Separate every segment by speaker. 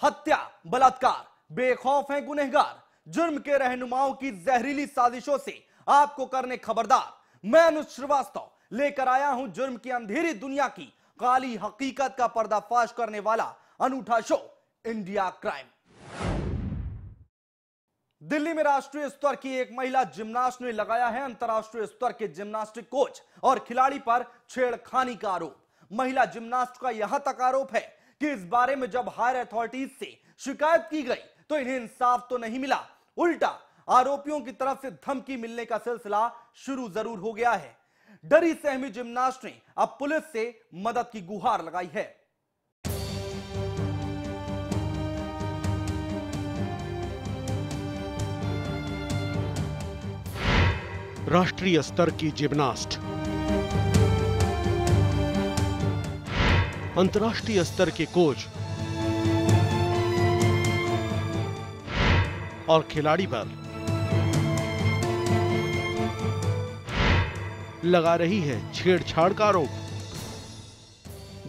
Speaker 1: हत्या, बलात्कार, बेखौफ हैं गुनहगार। जुर्म के रहनुमाओं की जहरीली साजिशों से आपको करने खबरदार। मैं अनुज श्रीवास्तव लेकर आया हूं जुर्म की अंधेरी दुनिया की काली हकीकत का पर्दाफाश करने वाला अनूठा शो, इंडिया क्राइम। दिल्ली में राष्ट्रीय स्तर की एक महिला जिम्नास्ट ने लगाया है अंतर्राष्ट्रीय स्तर के जिम्नास्टिक कोच और खिलाड़ी पर छेड़खानी का आरोप। महिला जिम्नास्ट का यहां तक आरोप है कि इस बारे में जब हायर अथॉरिटीज से शिकायत की गई तो इन्हें इंसाफ तो नहीं मिला, उल्टा आरोपियों की तरफ से धमकी मिलने का सिलसिला शुरू जरूर हो गया है। डरी सहमी जिम्नास्ट ने अब पुलिस से मदद की गुहार लगाई है।
Speaker 2: राष्ट्रीय स्तर की जिम्नास्ट, अंतर्राष्ट्रीय स्तर के कोच और खिलाड़ी पर लगा रही है छेड़छाड़ का आरोप।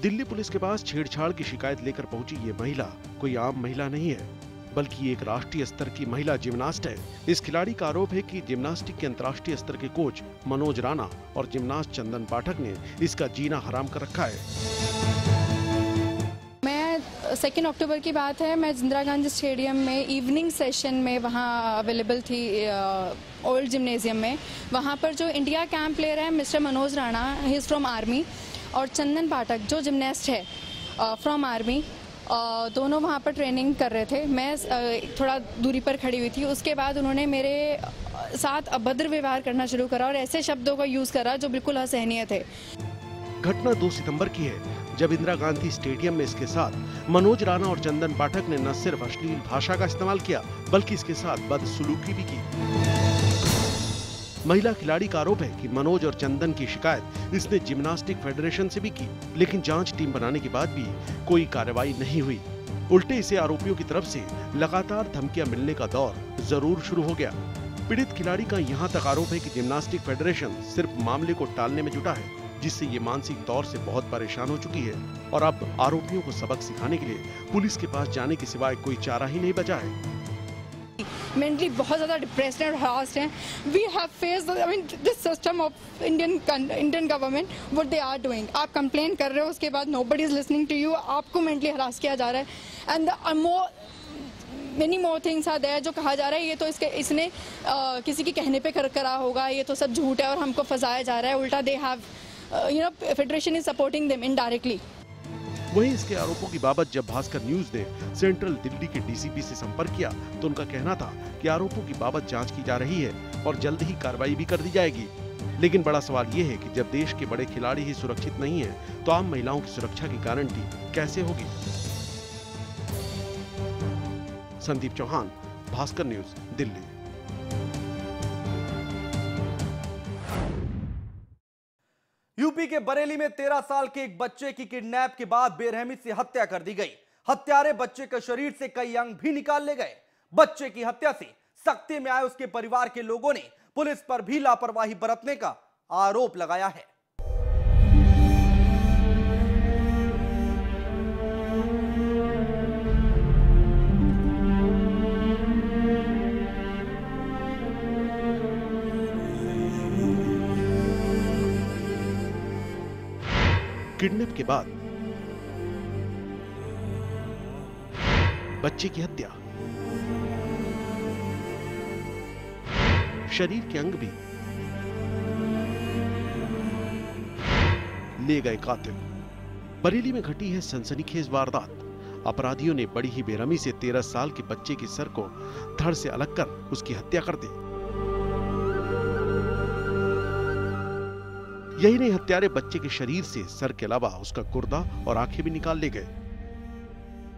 Speaker 2: दिल्ली पुलिस के पास छेड़छाड़ की शिकायत लेकर पहुंची ये महिला कोई आम महिला नहीं है, बल्कि एक राष्ट्रीय स्तर की महिला जिम्नास्ट है। इस खिलाड़ी का आरोप है कि जिम्नास्टिक के अंतर्राष्ट्रीय स्तर के कोच मनोज राणा और जिम्नास्ट चंदन पाठक ने इसका जीना हराम कर रखा है।
Speaker 3: 2 अक्टूबर की बात है, मैं इंदिरा गांधी स्टेडियम में इवनिंग सेशन में वहाँ अवेलेबल थी ओल्ड जिम्नेजियम में। वहाँ पर जो इंडिया कैंप प्लेयर है mister Manoj Rana, he is from army, और चंदन पाठक जो जिम्नास्ट है फ्रॉम आर्मी, दोनों वहाँ पर ट्रेनिंग कर रहे थे। मैं थोड़ा दूरी पर खड़ी हुई थी। उसके बाद उन्होंने मेरे साथ अभद्र व्यवहार करना शुरू करा और ऐसे शब्दों का यूज़ करा जो बिल्कुल असहनीय थे।
Speaker 2: घटना 2 सितंबर की है, जब इंदिरा गांधी स्टेडियम में इसके साथ मनोज राणा और चंदन पाठक ने न सिर्फ अश्लील भाषा का इस्तेमाल किया, बल्कि इसके साथ बदसलूकी भी की। महिला खिलाड़ी का आरोप है कि मनोज और चंदन की शिकायत इसने जिम्नास्टिक फेडरेशन से भी की, लेकिन जांच टीम बनाने के बाद भी कोई कार्रवाई नहीं हुई। उल्टे इसे आरोपियों की तरफ से लगातार धमकियां मिलने का दौर जरूर शुरू हो गया। पीड़ित खिलाड़ी का यहां तक आरोप है कि जिम्नास्टिक फेडरेशन सिर्फ मामले को टालने में जुटा है, जिससे ये मानसिक तौर से बहुत परेशान हो चुकी है और अब आरोपियों को सबक सिखाने के लिए पुलिस के पास जाने के सिवाय कोई चारा ही नहीं बचा है।
Speaker 3: मेंटली बहुत ज़्यादा डिप्रेस्ड और हरास्ड हैं। We have faced this system of Indian government, what they are doing. आप कंप्लेन कर रहे हो, उसके बाद nobody is listening to you, आपको मेंटली हरास किया जा रहा है। And many more things are there जो कहा जा रहा है ये तो इसने किसी के कहने पे करा होगा, ये तो सब झूठ है और हमको फंसाया जा रहा है। उल्टा they have federation is supporting them indirectly.
Speaker 2: वहीं इसके आरोपों की बाबत जब भास्कर न्यूज ने सेंट्रल दिल्ली के डीसीपी से संपर्क किया तो उनका कहना था कि आरोपों की बाबत जांच की जा रही है और जल्द ही कार्रवाई भी कर दी जाएगी। लेकिन बड़ा सवाल ये है कि जब देश के बड़े खिलाड़ी ही सुरक्षित नहीं है तो आम महिलाओं की सुरक्षा की गारंटी कैसे होगी। संदीप चौहान, भास्कर न्यूज, दिल्ली।
Speaker 1: यूपी के बरेली में 13 साल के एक बच्चे की किडनैप के बाद बेरहमी से हत्या कर दी गई। हत्यारे बच्चे के शरीर से कई अंग भी निकाल ले गए। बच्चे की हत्या से सख्ती में आए उसके परिवार के लोगों ने पुलिस पर भी लापरवाही बरतने का आरोप लगाया है।
Speaker 2: किडनैप के बाद बच्चे की हत्या, शरीर के अंग भी ले गए कातिल। बरेली में घटी है सनसनीखेज वारदात। अपराधियों ने बड़ी ही बेरहमी से 13 साल के बच्चे के सर को धड़ से अलग कर उसकी हत्या कर दी। यही नहीं, हत्यारे बच्चे के शरीर से सर के अलावा उसका गुर्दा और आंखें भी निकाल ले गए।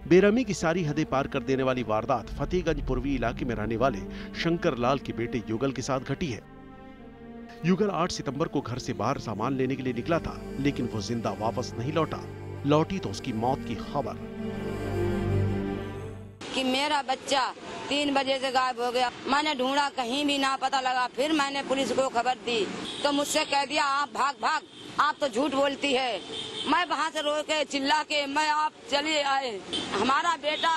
Speaker 2: बेरहमी की सारी हदें पार कर देने वाली वारदात फतेहगंज पूर्वी इलाके में रहने वाले शंकर लाल के बेटे युगल के साथ घटी है। युगल 8 सितंबर को घर से बाहर सामान लेने के लिए निकला था, लेकिन वो जिंदा वापस नहीं लौटा। लौटी तो उसकी मौत की खबर
Speaker 4: कि कि मेरा बच्चा 3 बजे से गायब हो गया। मैंने ढूंढा, कहीं भी ना पता लगा। फिर मैंने पुलिस को खबर दी तो मुझसे कह दिया आप भाग भाग, आप तो झूठ बोलती है। मैं वहाँ से रो के चिल्ला के मैं आप चले आए। हमारा बेटा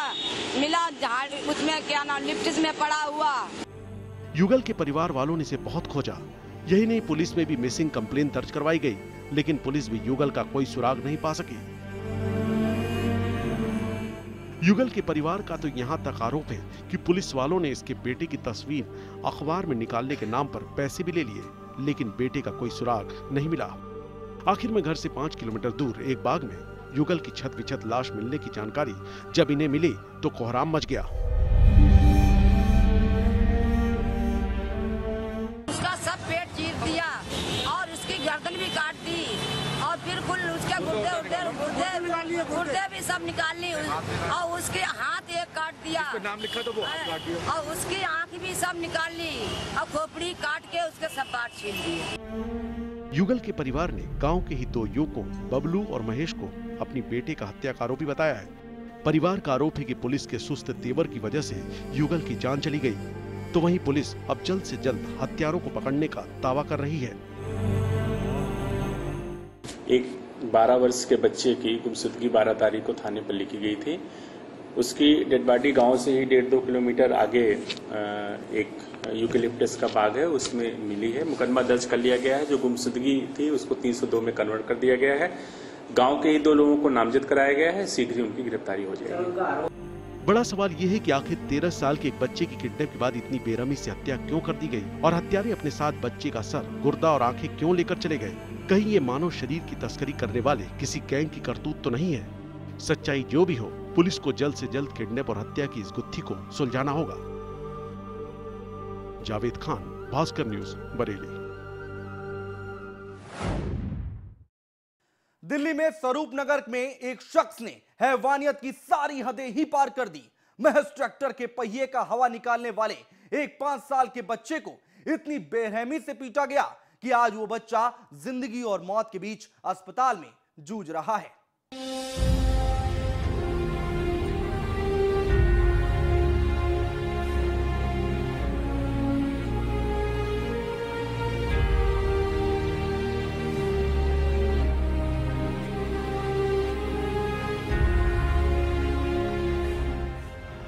Speaker 4: मिला जहाँ उसमें क्या नाम लिफ्ट में पड़ा हुआ।
Speaker 2: युगल के परिवार वालों ने इसे बहुत खोजा। यही नहीं, पुलिस में भी मिसिंग कंप्लेन दर्ज करवाई गई, लेकिन पुलिस भी युगल का कोई सुराग नहीं पा सकी। युगल के परिवार का तो यहाँ तक आरोप है कि पुलिस वालों ने इसके बेटे की तस्वीर अखबार में निकालने के नाम पर पैसे भी ले लिए, लेकिन बेटे का कोई सुराग नहीं मिला। आखिर में घर से 5 किलोमीटर दूर एक बाग में युगल की छत विछत लाश मिलने की जानकारी जब इन्हें मिली तो कोहराम मच गया।
Speaker 4: उसका सब पेट चीर दिया और उसकी गर्दन भी काट दी और फिर कुल उसके गुर्दे भी सब निकाल ली और उसके हाथ एक काट दिया।
Speaker 5: नाम लिखा तो वो हाथ काट दिया
Speaker 4: और उसकी आँख भी सब निकाल ली और खोपड़ी काट के उसके सब बात छीन दिए।
Speaker 2: युगल के परिवार ने गांव के ही 2 युवकों बबलू और महेश को अपनी बेटे का हत्या का आरोपी बताया है। परिवार का आरोप है कि पुलिस के सुस्त तेवर की वजह से युगल की जान चली गई, तो वहीं पुलिस अब जल्द से जल्द हत्यारों को पकड़ने का दावा कर रही है।
Speaker 6: एक 12 वर्ष के बच्चे की गुमशुदगी 12 तारीख को थाने पर लिखी गई थी। उसकी डेड बॉडी गांव से ही 1.5-2 किलोमीटर आगे एक यूकेलिप्टस का बाग है, उसमें मिली है। मुकदमा दर्ज कर लिया गया है। जो गुमशुदगी थी उसको 302 में कन्वर्ट कर दिया गया है। गांव के ही 2 लोगों को नामजद कराया गया है। शीघ्र ही उनकी गिरफ्तारी हो जाएगी।
Speaker 2: बड़ा सवाल यह है कि आखिर 13 साल के एक बच्चे की किडनैप के बाद इतनी बेरहमी से हत्या क्यों कर दी गई और हत्यारे अपने साथ बच्चे का सर, गुर्दा और आंखें क्यों लेकर चले गए? कहीं ये मानव शरीर की तस्करी करने वाले किसी गैंग की करतूत तो नहीं है? सच्चाई जो भी हो, पुलिस को जल्द से जल्द किडनैप और हत्या की इस गुत्थी को सुलझाना होगा। जावेद खान, भास्कर न्यूज, बरेली।
Speaker 1: दिल्ली में स्वरूप नगर में एक शख्स ने हैवानियत की सारी हदें ही पार कर दी। महज ट्रैक्टर के पहिए का हवा निकालने वाले एक 5 साल के बच्चे को इतनी बेरहमी से पीटा गया कि आज वो बच्चा जिंदगी और मौत के बीच अस्पताल में जूझ रहा है।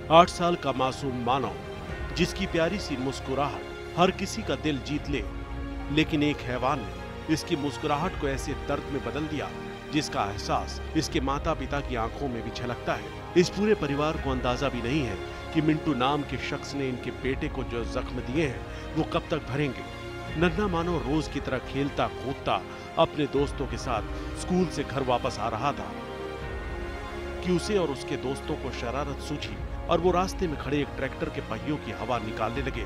Speaker 2: 8 साल का मासूम मानव, जिसकी प्यारी सी मुस्कुराहट हर किसी का दिल जीत ले, लेकिन एक हैवान ने इसकी मुस्कुराहट को ऐसे दर्द में बदल दिया जिसका एहसास इसके माता पिता की आंखों में भी झलकता है। इस पूरे परिवार को अंदाजा भी नहीं है कि मिंटू नाम के शख्स ने इनके बेटे को जो जख्म दिए हैं वो कब तक भरेंगे। नन्हा मानो रोज की तरह खेलता कूदता अपने दोस्तों के साथ स्कूल से घर वापस आ रहा था कि उसे और उसके दोस्तों को शरारत सूझी और वो रास्ते में खड़े एक ट्रैक्टर के पहियों की हवा निकालने लगे।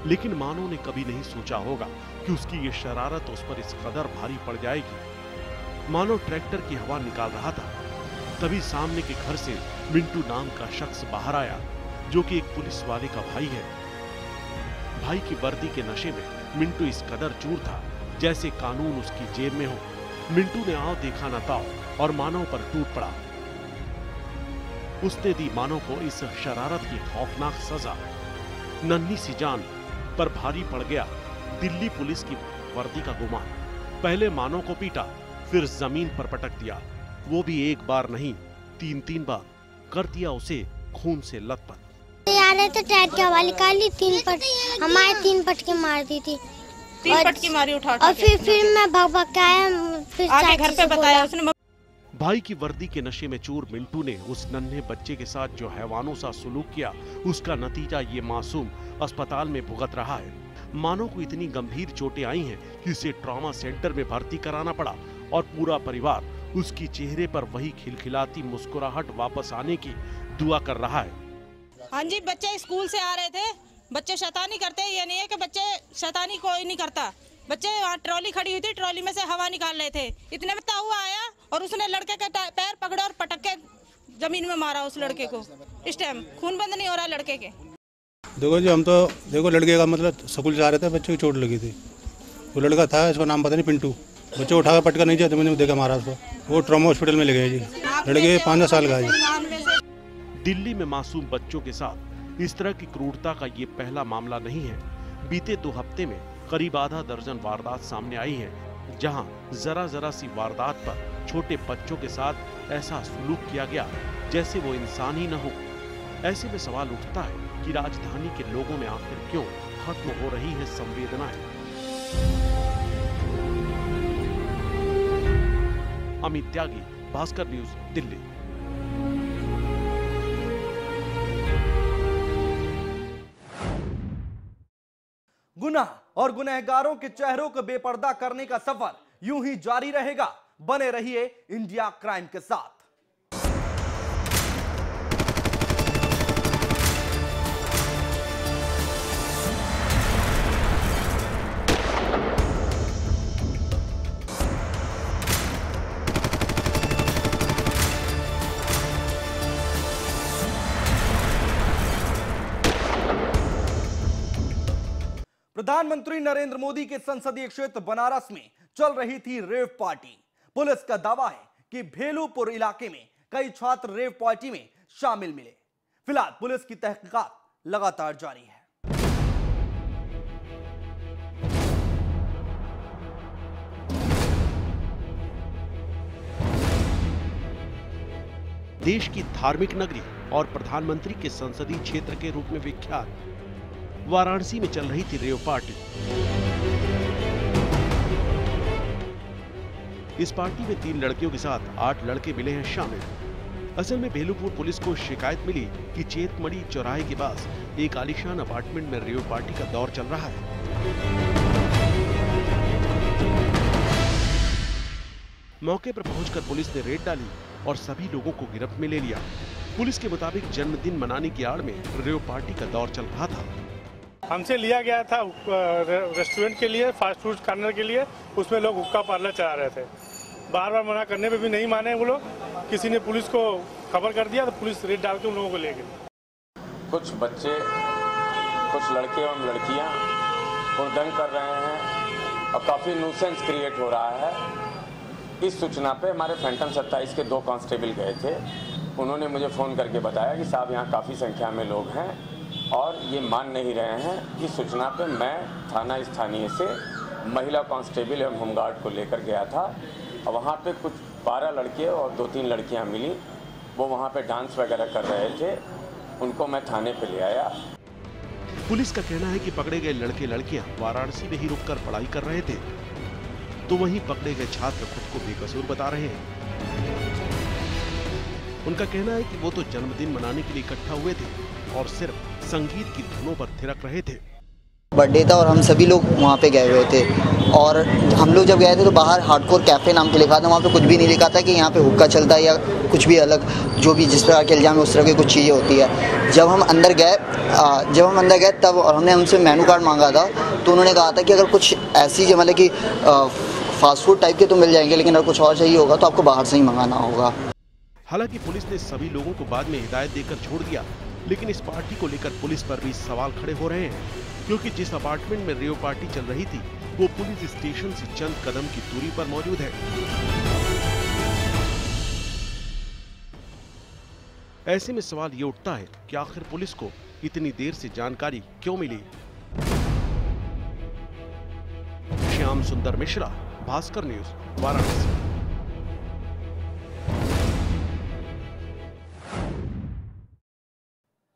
Speaker 2: लेकिन मानो ने कभी नहीं सोचा होगा कि उसकी ये शरारत उस पर इस कदर भारी पड़ जाएगी। मानो ट्रैक्टर की हवा निकाल रहा था, तभी सामने के घर से मिंटू नाम का शख्स बाहर आया, जो कि एक पुलिस वाले का भाई है। भाई की वर्दी के नशे में मिंटू इस कदर चूर था जैसे कानून उसकी जेब में हो। मिंटू ने आओ देखा न ताओ और मानव पर टूट पड़ा। उसने दी मानव को इस शरारत की खौफनाक सजा। नन्ही सी जान पर भारी पड़ गया दिल्ली पुलिस की वर्दी का गुमान। पहले मानव को पीटा, फिर जमीन पर पटक दिया, वो भी एक बार नहीं 3-3 बार कर दिया उसे खून से लथपथ।
Speaker 7: आ रहे थे टायर की हवा निकाली, 3 पट हमारे 3 पटके मार दी थी।
Speaker 8: 3 पटकी मारी उठा
Speaker 7: और फिर मैं भाग के आया, फिर
Speaker 8: आके घर पे बताया उसने।
Speaker 2: भाई की वर्दी के नशे में चूर मिंटू ने उस नन्हे बच्चे के साथ जो हैवानों सा सुलूक किया, उसका नतीजा ये मासूम अस्पताल में भुगत रहा है। मानो को इतनी गंभीर चोटें आई हैं कि उसे ट्रॉमा सेंटर में भर्ती कराना पड़ा और पूरा परिवार उसकी चेहरे पर वही खिलखिलाती मुस्कुराहट वापस आने की दुआ कर रहा है।
Speaker 8: हाँ जी, बच्चे स्कूल से आ रहे थे। बच्चे शैतानी करते हैं, ये नहीं है कि बच्चे शैतानी कोई नहीं करता। बच्चे वहाँ ट्रॉली खड़ी हुई थी, ट्रॉली में से हवा निकाल रहे थे। इतने में हुआ आया और उसने लड़के का पैर पकड़ा और पटक के जमीन में मारा उस लड़के को। इस टाइम खून बंद नहीं हो रहा लड़के के।
Speaker 5: देखो जी, हम तो देखो लड़के का मतलब स्कूल से आ रहे थे, बच्चे की चोट लगी थी। वो लड़का था, इसका नाम पता नहीं, पिंटू। बच्चे उठा कर पटका नहीं जमीन में देखा मारा उसको। वो ट्रॉमा हॉस्पिटल में ले गए जी। लड़के 5 साल का है जी।
Speaker 2: दिल्ली में मासूम बच्चों के साथ इस तरह की क्रूरता का ये पहला मामला नहीं है। बीते 2 हफ्ते में करीब आधा दर्जन वारदात सामने आई है, जहां जरा सी वारदात पर छोटे बच्चों के साथ ऐसा सलूक किया गया जैसे वो इंसान ही न हो। ऐसे में सवाल उठता है कि राजधानी के लोगों में आखिर क्यों खत्म हो रही है संवेदनाएं। अमित त्यागी, भास्कर न्यूज, दिल्ली।
Speaker 1: गुनाह और गुनहगारों के चेहरों को बेपर्दा करने का सफर यूं ही जारी रहेगा। बने रहिए इंडिया क्राइम के साथ। प्रधानमंत्री नरेंद्र मोदी के संसदीय क्षेत्र बनारस में चल रही थी रेव पार्टी। पुलिस का दावा है कि भेलूपुर इलाके में कई छात्र रेव पार्टी में शामिल मिले। फिलहाल पुलिस की तहकीकात लगातार जारी है।
Speaker 2: देश की धार्मिक नगरी और प्रधानमंत्री के संसदीय क्षेत्र के रूप में विख्यात वाराणसी में चल रही थी रेव पार्टी। इस पार्टी में 3 लड़कियों के साथ 8 लड़के मिले हैं शामिल। असल में भेलूपुर पुलिस को शिकायत मिली कि चेतमढ़ी चौराहे के पास एक आलीशान अपार्टमेंट में रेव पार्टी का दौर चल रहा है। मौके पर पहुंचकर पुलिस ने रेड डाली और सभी लोगों को गिरफ्त में ले लिया। पुलिस के मुताबिक जन्मदिन मनाने की आड़ में रेव पार्टी का दौर चल रहा था।
Speaker 9: हमसे लिया गया था रेस्टोरेंट के लिए, फास्ट फूड कॉर्नर के लिए, उसमें लोग हुक्का पार्लर चला रहे थे। बार बार मना करने पे भी नहीं माने वो लोग। किसी ने पुलिस को खबर कर दिया तो पुलिस रेड डाल के उन लोगों को ले गई।
Speaker 6: कुछ बच्चे, कुछ लड़के और लड़कियां हुड़दंग कर रहे हैं और काफ़ी न्यूसेंस क्रिएट हो रहा है। इस सूचना पे हमारे फैंटम 27 के 2 कांस्टेबल गए थे। उन्होंने मुझे फ़ोन करके बताया कि साहब यहाँ काफ़ी संख्या में लोग हैं और ये मान नहीं रहे हैं। इस सूचना पे मैं थाना स्थानीय से महिला कांस्टेबल एवं होमगार्ड को लेकर गया था और वहाँ पे कुछ 12 लड़के और 2-3 लड़कियाँ मिली। वो वहाँ पे डांस वगैरह कर रहे थे, उनको मैं थाने पे ले आया।
Speaker 2: पुलिस का कहना है कि पकड़े गए लड़के लड़कियां वाराणसी में ही रुककर पढ़ाई कर रहे थे, तो वहीं पकड़े गए छात्र खुद को बेकसूर बता रहे हैं। उनका कहना है कि वो तो जन्मदिन मनाने के लिए इकट्ठा हुए थे और सिर्फ संगीत की धुनों पर थिरक रहे थे।
Speaker 10: बर्थडे था और हम सभी लोग वहाँ पे गए हुए थे और हम लोग जब गए थे तो बाहर हार्डकोर कैफे नाम के लिखा था। वहाँ पे कुछ भी नहीं लिखा था कि यहाँ पे हुक्का चलता है या कुछ भी अलग, जो भी जिस प्रकार के इल्जाम है उस तरह की कुछ चीज़ें होती है। जब हम अंदर गए तब और हमने उनसे मेनू कार्ड मांगा था तो उन्होंने कहा था कि अगर कुछ ऐसी मतलब कि फास्ट फूड टाइप के तो मिल जाएंगे, लेकिन अगर कुछ और चाहिए होगा तो आपको बाहर से ही मंगाना होगा।
Speaker 2: हालांकि पुलिस ने सभी लोगों को बाद में हिदायत देकर छोड़ दिया, लेकिन इस पार्टी को लेकर पुलिस पर भी सवाल खड़े हो रहे हैं, क्योंकि जिस अपार्टमेंट में रेव पार्टी चल रही थी वो पुलिस स्टेशन से चंद कदम की दूरी पर मौजूद है। ऐसे में सवाल ये उठता है कि आखिर पुलिस को इतनी देर से जानकारी क्यों मिली। श्याम सुंदर मिश्रा, भास्कर न्यूज, वाराणसी।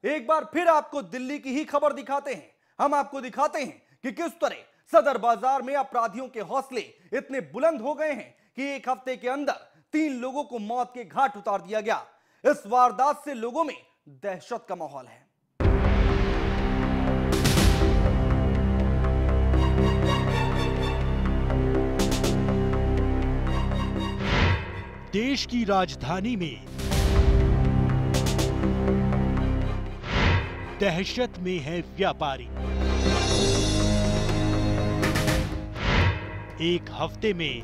Speaker 1: एक बार फिर आपको दिल्ली की ही खबर दिखाते हैं। हम आपको दिखाते हैं कि किस तरह सदर बाजार में अपराधियों के हौसले इतने बुलंद हो गए हैं कि एक हफ्ते के अंदर 3 लोगों को मौत के घाट उतार दिया गया। इस वारदात से लोगों में दहशत का माहौल है।
Speaker 11: देश की राजधानी में दहशत में है व्यापारी। एक हफ्ते में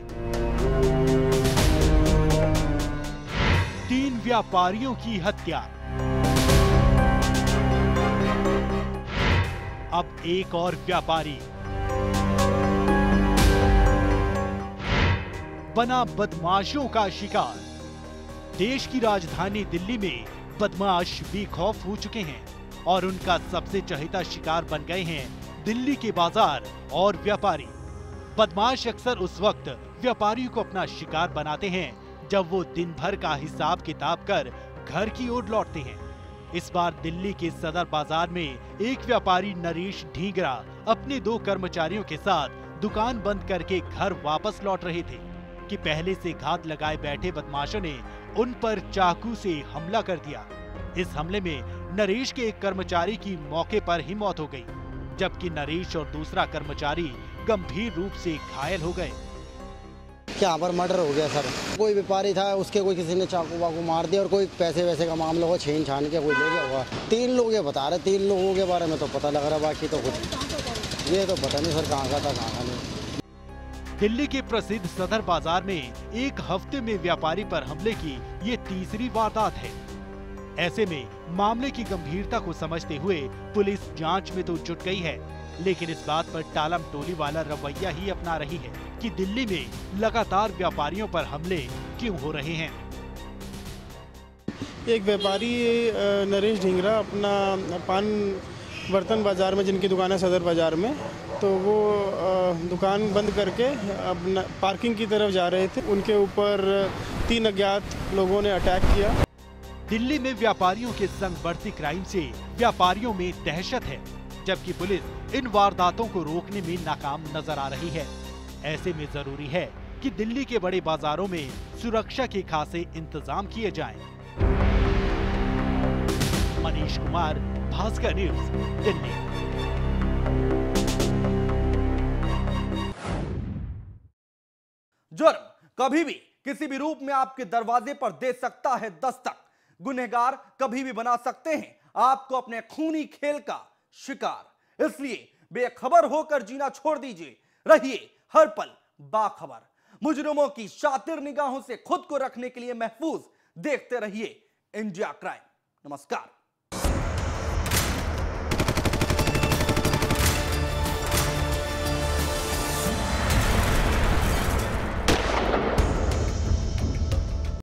Speaker 11: 3 व्यापारियों की हत्या। अब एक और व्यापारी बना बदमाशों का शिकार। देश की राजधानी दिल्ली में बदमाश बेखौफ हो चुके हैं और उनका सबसे चहेता शिकार बन गए हैं दिल्ली के बाजार और व्यापारी। बदमाश अक्सर उस वक्त व्यापारियों को अपना शिकार बनाते हैं जब वो दिन भर का हिसाब किताब कर घर की ओर लौटते हैं। इस बार दिल्ली के सदर बाजार में एक व्यापारी नरेश ढींगरा अपने 2 कर्मचारियों के साथ दुकान बंद करके घर वापस लौट रहे थे कि पहले से घात लगाए बैठे बदमाशों ने उन पर चाकू से हमला कर दिया। इस हमले में नरेश के एक कर्मचारी की मौके पर ही मौत हो गई, जबकि नरेश और दूसरा कर्मचारी गंभीर रूप से घायल हो गए।
Speaker 12: यहाँ पर मर्डर हो गया सर। कोई व्यापारी था, उसके कोई किसी ने चाकू वाकू मार दिया और कोई पैसे वैसे का मामला हुआ, छीन छान के कोई ले गया हुआ। 3 लोग ये बता रहे, 3 लोगों के बारे में तो पता लग रहा, बाकी तो कुछ ये तो पता नहीं सर कहाँ का था कहाँ का नहीं।
Speaker 11: दिल्ली के प्रसिद्ध सदर बाजार में एक हफ्ते में व्यापारी पर हमले की ये तीसरी वारदात है। ऐसे में मामले की गंभीरता को समझते हुए पुलिस जांच में तो जुट गई है, लेकिन इस बात पर टालम टोली वाला रवैया ही अपना रही है कि दिल्ली में लगातार व्यापारियों पर हमले क्यों हो रहे हैं।
Speaker 13: एक व्यापारी नरेश ढींगरा अपना पान बर्तन बाजार में, जिनकी दुकान है सदर बाजार में, तो वो दुकान बंद करके अपना पार्किंग की तरफ जा रहे थे। उनके ऊपर 3 अज्ञात लोगों ने अटैक किया।
Speaker 11: दिल्ली में व्यापारियों के संग बढ़ती क्राइम से व्यापारियों में दहशत है, जबकि पुलिस इन वारदातों को रोकने में नाकाम नजर आ रही है। ऐसे में जरूरी है कि दिल्ली के बड़े बाजारों में सुरक्षा के खासे इंतजाम किए जाएं। मनीष कुमार, भास्कर न्यूज, दिल्ली।
Speaker 1: जुर्म कभी भी किसी भी रूप में आपके दरवाजे पर दे सकता है दस्तक। गुनहगार कभी भी बना सकते हैं आपको अपने खूनी खेल का शिकार। इसलिए बेखबर होकर जीना छोड़ दीजिए, रहिए हर पल बाखबर। मुजरिमों की शातिर निगाहों से खुद को रखने के लिए महफूज देखते रहिए इंडिया क्राइम। नमस्कार।